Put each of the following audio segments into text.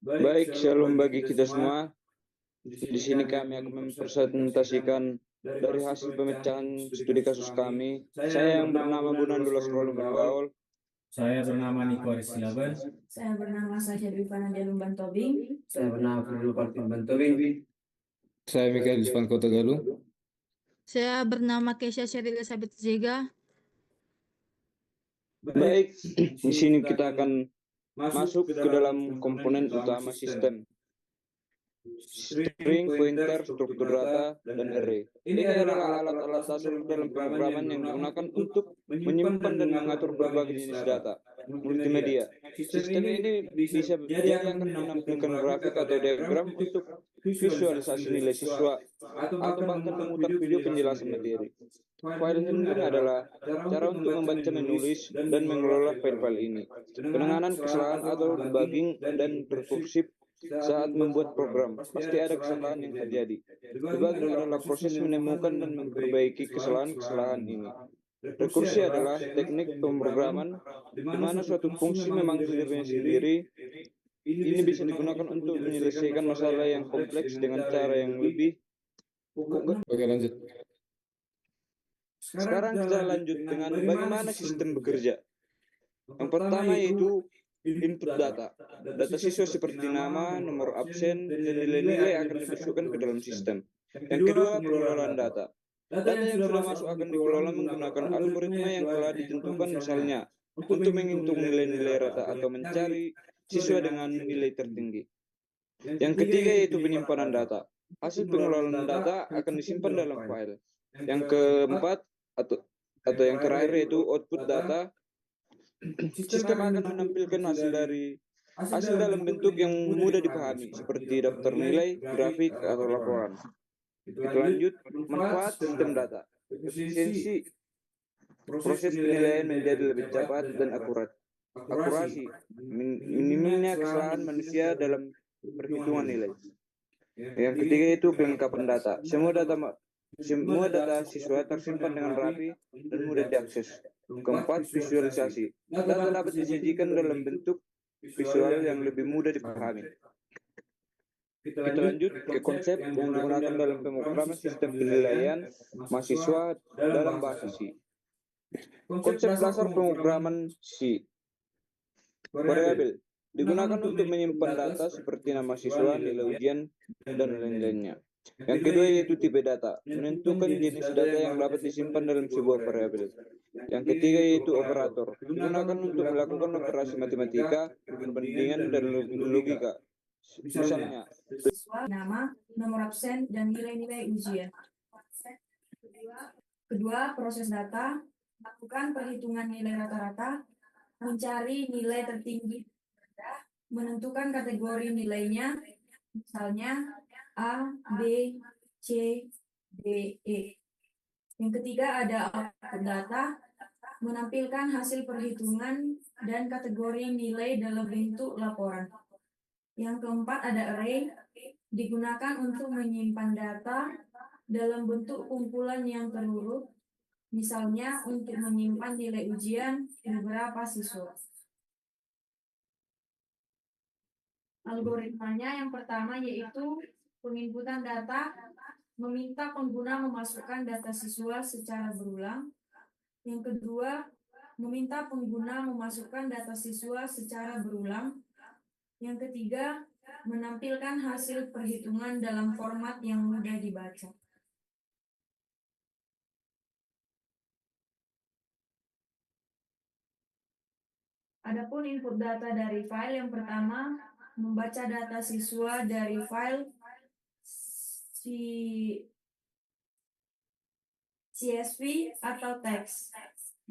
Baik, shalom bagi kita semua. Di sini kami akan mempresentasikan dari hasil pemecahan studi kasus kami. Saya yang bernama Bunandulas Rolungan Baul. Saya bernama Niko Aristilaban. Saya bernama Sasha Dwi Jalumban Tobing. Saya bernama Ferdinand Palpin Tobing. Saya Mikael Yusman Kota Galuh. Saya bernama Kesha Sheryl Elizabeth Zega. Baik, di sini kita akan masuk ke dalam komponen utama sistem. String, pointer, struktur data, dan array. Ini adalah alat-alat dasar dalam pemrograman yang digunakan untuk menyimpan dan mengatur berbagai jenis data multimedia. Sistem ini bisa jadi akan menampilkan grafik atau diagram untuk visualisasi nilai siswa atau bahkan memutar video penjelasan materi. File handling adalah cara untuk membaca, menulis, dan mengelola file-file ini. Penanganan kesalahan atau debugging dan rekursif saat membuat program, pasti ada kesalahan yang terjadi. Debugging adalah proses menemukan dan memperbaiki kesalahan-kesalahan ini. Rekursi adalah teknik pemrograman di mana suatu fungsi memanggil dirinya sendiri. Ini bisa digunakan untuk menyelesaikan masalah yang kompleks dengan cara yang lebih. Oke, lanjut. Sekarang kita lanjut dengan bagaimana sistem bekerja. Yang pertama yaitu input data. Data siswa seperti nama, nomor absen, dan nilai-nilai akan dimasukkan ke dalam sistem. Yang kedua, pengelolaan data. Data yang sudah masuk akan dikelola menggunakan algoritma yang telah ditentukan, misalnya untuk menghitung nilai-nilai rata atau mencari siswa dengan nilai tertinggi. Yang ketiga yaitu penyimpanan data. Hasil pengelolaan data akan disimpan dalam file. Yang keempat atau yang terakhir yaitu output data. Sistem akan menampilkan hasil dalam bentuk yang mudah dipahami, seperti daftar nilai, grafik, atau laporan. Kita lanjut, manfaat sistem data. Efisiensi proses penilaian menjadi lebih cepat dan akurat. Akurasi, minimnya kesalahan manusia dalam perhitungan nilai. Yang ketiga itu kelengkapan data. Semua data siswa tersimpan dengan rapi dan mudah diakses. Keempat, visualisasi. Data dapat disajikan dalam bentuk visual yang lebih mudah dipahami. Kita lanjut ke konsep yang digunakan dalam pemrograman sistem penilaian mahasiswa dalam bahasa C. Konsep dasar pemrograman C. Variabel digunakan untuk menyimpan data seperti nama siswa, nilai ujian, dan lain-lainnya. Yang kedua yaitu tipe data, menentukan jenis data yang dapat disimpan dalam sebuah variabel. Yang ketiga yaitu operator, digunakan untuk melakukan operasi matematika, perbandingan, dan logika. Misalnya, Nama, nomor absen, dan nilai-nilai ujian. Kedua, proses data. Lakukan perhitungan nilai rata-rata, mencari nilai tertinggi, menentukan kategori nilainya, misalnya A, B, C, D, E. Yang ketiga ada output data, menampilkan hasil perhitungan dan kategori nilai dalam bentuk laporan. Yang keempat ada array, digunakan untuk menyimpan data dalam bentuk kumpulan yang terurut, misalnya untuk menyimpan nilai ujian beberapa siswa. Algoritmanya yang pertama yaitu penginputan data, meminta pengguna memasukkan data siswa secara berulang. Yang kedua, meminta pengguna memasukkan data siswa secara berulang. Yang ketiga, menampilkan hasil perhitungan dalam format yang mudah dibaca. Adapun input data dari file yang pertama, membaca data siswa dari file CSV atau teks.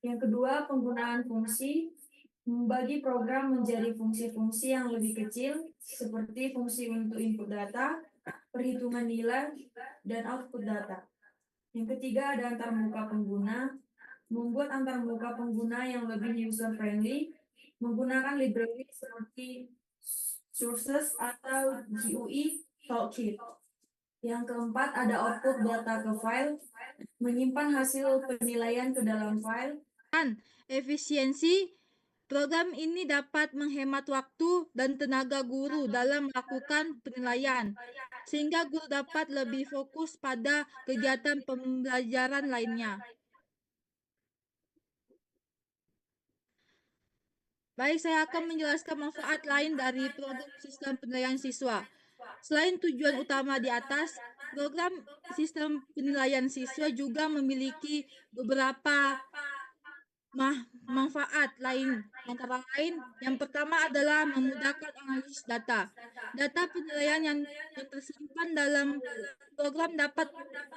Yang kedua, penggunaan fungsi, membagi program menjadi fungsi-fungsi yang lebih kecil, seperti fungsi untuk input data, perhitungan nilai, dan output data. Yang ketiga, ada antarmuka pengguna, membuat antarmuka pengguna yang lebih user-friendly, menggunakan library seperti Sources atau GUI Toolkit. Yang keempat, ada output data ke file, menyimpan hasil penilaian ke dalam file. Efisiensi Program ini dapat menghemat waktu dan tenaga guru dalam melakukan penilaian, sehingga guru dapat lebih fokus pada kegiatan pembelajaran lainnya. Baik, saya akan menjelaskan manfaat lain dari program sistem penilaian siswa. Selain tujuan utama di atas, program sistem penilaian siswa juga memiliki beberapa manfaat lain. Antara lain, yang pertama adalah memudahkan analisis data. Data penilaian yang tersimpan dalam program dapat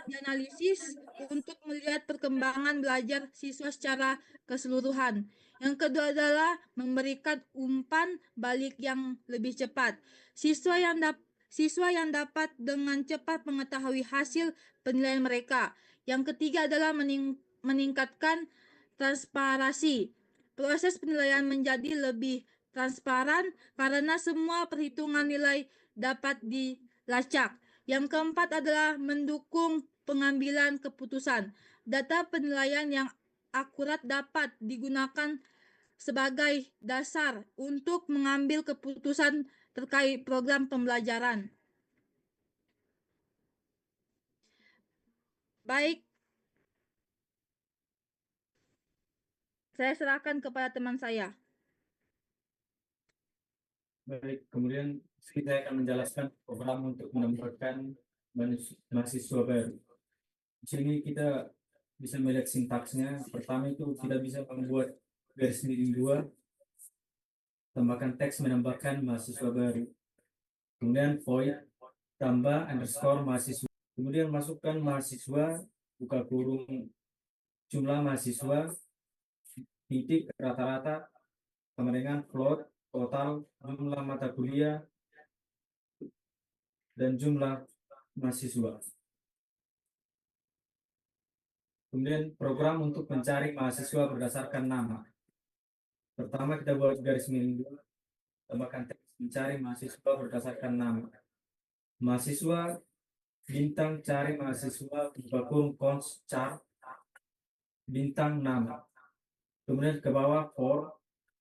dianalisis untuk melihat perkembangan belajar siswa secara keseluruhan. Yang kedua adalah memberikan umpan balik yang lebih cepat. Siswa yang dapat dengan cepat mengetahui hasil penilaian mereka. Yang ketiga adalah meningkatkan transparansi. Proses penilaian menjadi lebih transparan karena semua perhitungan nilai dapat dilacak. Yang keempat adalah mendukung pengambilan keputusan. Data penilaian yang akurat dapat digunakan sebagai dasar untuk mengambil keputusan terkait program pembelajaran. Baik, saya serahkan kepada teman saya. Baik, kemudian saya akan menjelaskan program untuk menambahkan mahasiswa baru. Di sini kita bisa melihat sintaksnya. Pertama itu kita bisa membuat garis miring 2, tambahkan teks menambahkan mahasiswa baru. Kemudian void, tambah underscore mahasiswa. Kemudian masukkan mahasiswa, buka kurung jumlah mahasiswa, titik rata-rata, sama dengan float, total, jumlah mata kuliah, dan jumlah mahasiswa. Kemudian program untuk mencari mahasiswa berdasarkan nama. Pertama kita buat garis miring 2, tambahkan teks mencari mahasiswa berdasarkan nama. Mahasiswa, bintang cari mahasiswa, buka kurung cons chart, bintang nama. Kemudian ke bawah for,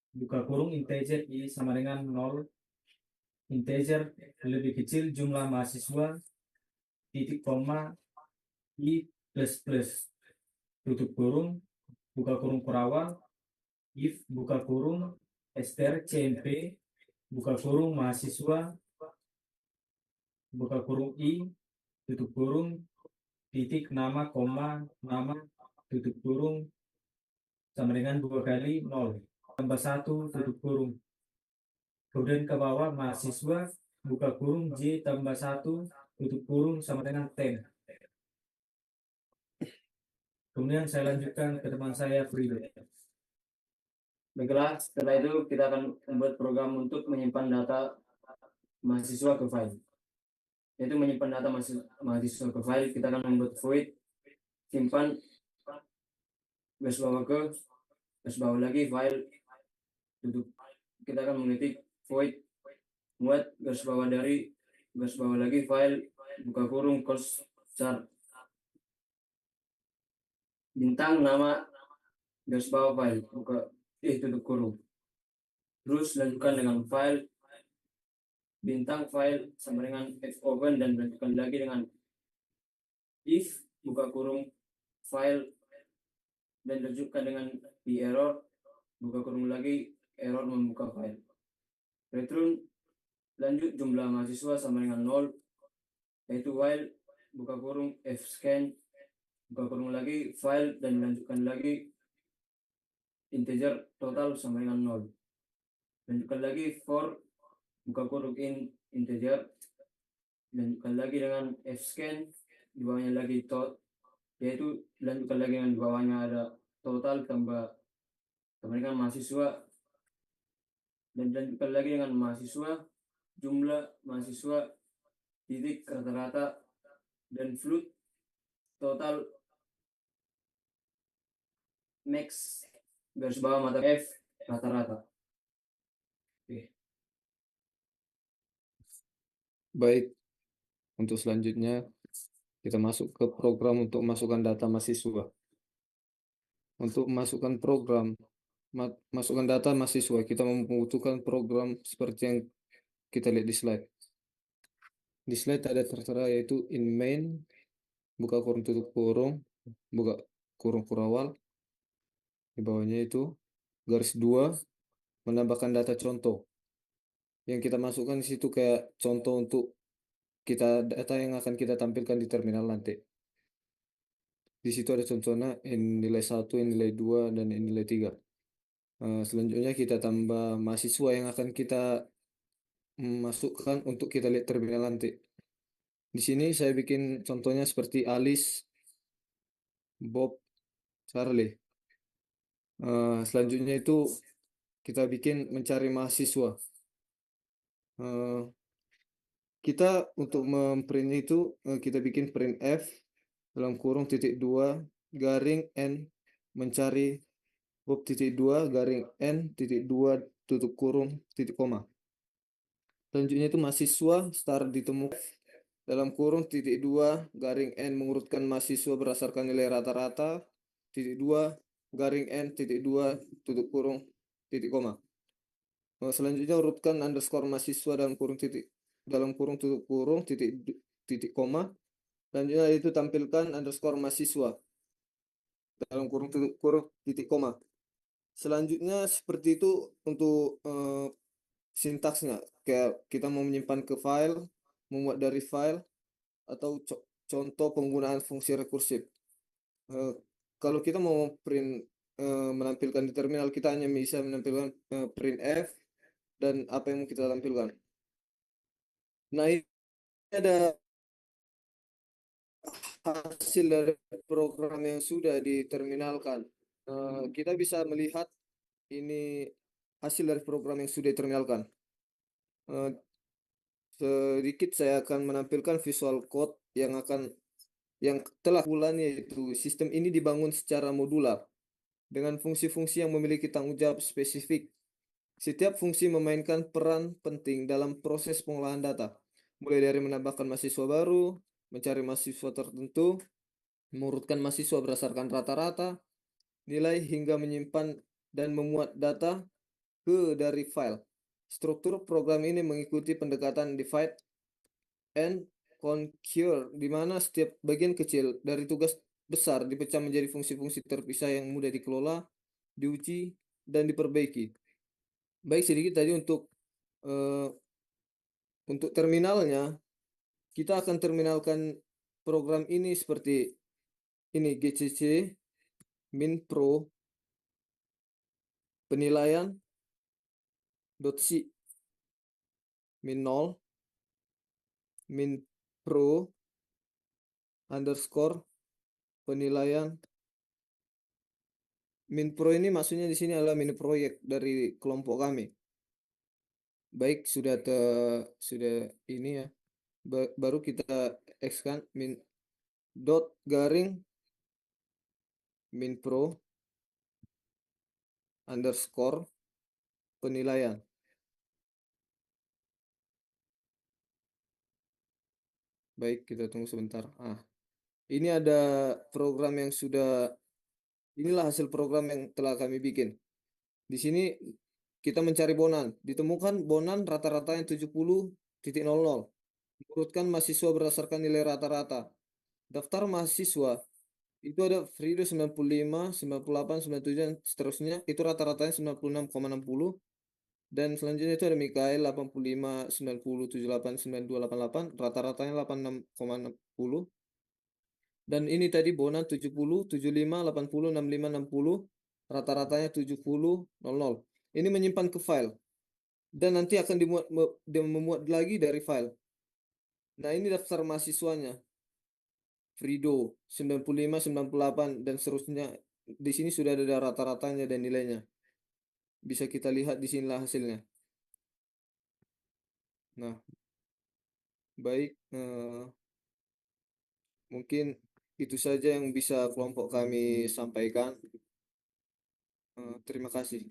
buka kurung integer i sama dengan 0, integer lebih kecil jumlah mahasiswa, titik koma i plus plus, tutup kurung, buka kurung kurawal, if buka kurung ester cmp, buka kurung mahasiswa, buka kurung i, tutup kurung, titik nama koma nama, tutup kurung, sama dengan 2 kali 0, tambah 1, tutup kurung. Kemudian ke bawah mahasiswa, buka kurung j tambah 1, tutup kurung, sama dengan 10. Kemudian saya lanjutkan ke teman saya Frido. Baiklah, setelah itu kita akan membuat program untuk menyimpan data mahasiswa ke file. Yaitu menyimpan data mahasiswa ke file, kita akan membuat void, simpan, garis bawah ke, garis bawah lagi, file, tutup. Kita akan mengetik void, buat garis bawah dari, garis bawah lagi, file, buka kurung, cons chart, bintang nama, garis bawah file, buka tutup kurung. Terus lanjutkan dengan file, bintang file sama dengan fopen, dan lanjutkan lagi dengan if, buka kurung file, dan lanjutkan dengan di error, buka kurung lagi, error membuka file. Return, lanjut jumlah mahasiswa sama dengan 0, yaitu while, buka kurung fscan, buka kurung lagi file, dan lanjutkan lagi integer total sama dengan 0. Lanjutkan lagi for, buka kurung integer, lanjutkan lagi dengan fscan, di bawahnya lagi yaitu lanjutkan lagi dengan di bawahnya ada total tambah sama dengan mahasiswa, dan lanjutkan lagi dengan mahasiswa, jumlah mahasiswa, titik rata-rata, dan float total max garis bawah mata f rata-rata. Oke. Baik, untuk selanjutnya kita masuk ke program untuk masukkan data mahasiswa. Untuk memasukkan program masukkan data mahasiswa, kita membutuhkan program seperti yang kita lihat di slide. Di slide ada tertera yaitu in main, buka kurung tutup kurung, buka kurung kurawal. Di bawahnya itu garis 2 menambahkan data contoh. Yang kita masukkan di situ kayak contoh untuk data yang akan kita tampilkan di terminal nanti. Di situ ada contohnya nilai 1, nilai 2, dan nilai 3. Selanjutnya kita tambah mahasiswa yang akan kita masukkan untuk kita lihat terminal nanti. Di sini saya bikin contohnya seperti Alice, Bob, Charlie. Selanjutnya itu kita bikin mencari mahasiswa. Kita untuk memprint itu kita bikin print F dalam kurung titik 2 garing N mencari Bob titik 2 garing N titik 2 tutup kurung titik koma. Selanjutnya itu mahasiswa star ditemukan dalam kurung titik 2 garing N mengurutkan mahasiswa berdasarkan nilai rata-rata titik 2 garing N titik 2 tutup kurung titik koma. Selanjutnya urutkan underscore mahasiswa dalam kurung tutup kurung titik koma. Selanjutnya itu tampilkan underscore mahasiswa dalam kurung tutup kurung titik koma. Selanjutnya seperti itu untuk sintaksnya, kayak kita mau menyimpan ke file, membuat dari file, atau contoh penggunaan fungsi rekursif. Kalau kita mau print menampilkan di terminal, kita hanya bisa menampilkan print F dan apa yang mau kita tampilkan. Nah, ini ada hasil dari program yang sudah diterminalkan. Kita bisa melihat ini hasil dari program yang sudah diterminalkan. Sedikit saya akan menampilkan visual code yang telah bulan, yaitu sistem ini dibangun secara modular dengan fungsi-fungsi yang memiliki tanggung jawab spesifik. Setiap fungsi memainkan peran penting dalam proses pengolahan data, mulai dari menambahkan mahasiswa baru, mencari mahasiswa tertentu, mengurutkan mahasiswa berdasarkan rata-rata, nilai, hingga menyimpan dan memuat data dari file. Struktur program ini mengikuti pendekatan divide and conquer, di mana setiap bagian kecil dari tugas besar dipecah menjadi fungsi-fungsi terpisah yang mudah dikelola, diuji, dan diperbaiki. Baik, sedikit tadi untuk terminalnya, kita akan terminalkan program ini seperti ini: GCC min pro penilaian .c min 0 min pro underscore penilaian. Min pro ini maksudnya di sini adalah mini proyek dari kelompok kami. Baik, sudah ini ya. Baru kita X kan min dot garing min pro underscore penilaian. Baik, kita tunggu sebentar. Ini ada program yang inilah hasil program yang telah kami bikin. Di sini kita mencari bonan. Ditemukan bonan rata-rata yang 70.00. Urutkan mahasiswa berdasarkan nilai rata-rata. Daftar mahasiswa itu ada Frido 95, 98, 97, dan seterusnya. Itu rata-ratanya 96,60. Dan selanjutnya itu ada Mikael 85, 90, 78, 92, 88. Rata-ratanya 86,60. Dan ini tadi Bonan 70, 75, 80, 65, 60. Rata-ratanya 70, 00. Ini menyimpan ke file. Dan nanti akan memuat lagi dari file. Nah, ini daftar mahasiswanya. Frido 95, 98, dan seterusnya. Di sini sudah ada rata-ratanya dan nilainya. Bisa kita lihat di sinilah hasilnya. Nah, baik, mungkin itu saja yang bisa kelompok kami sampaikan. Terima kasih.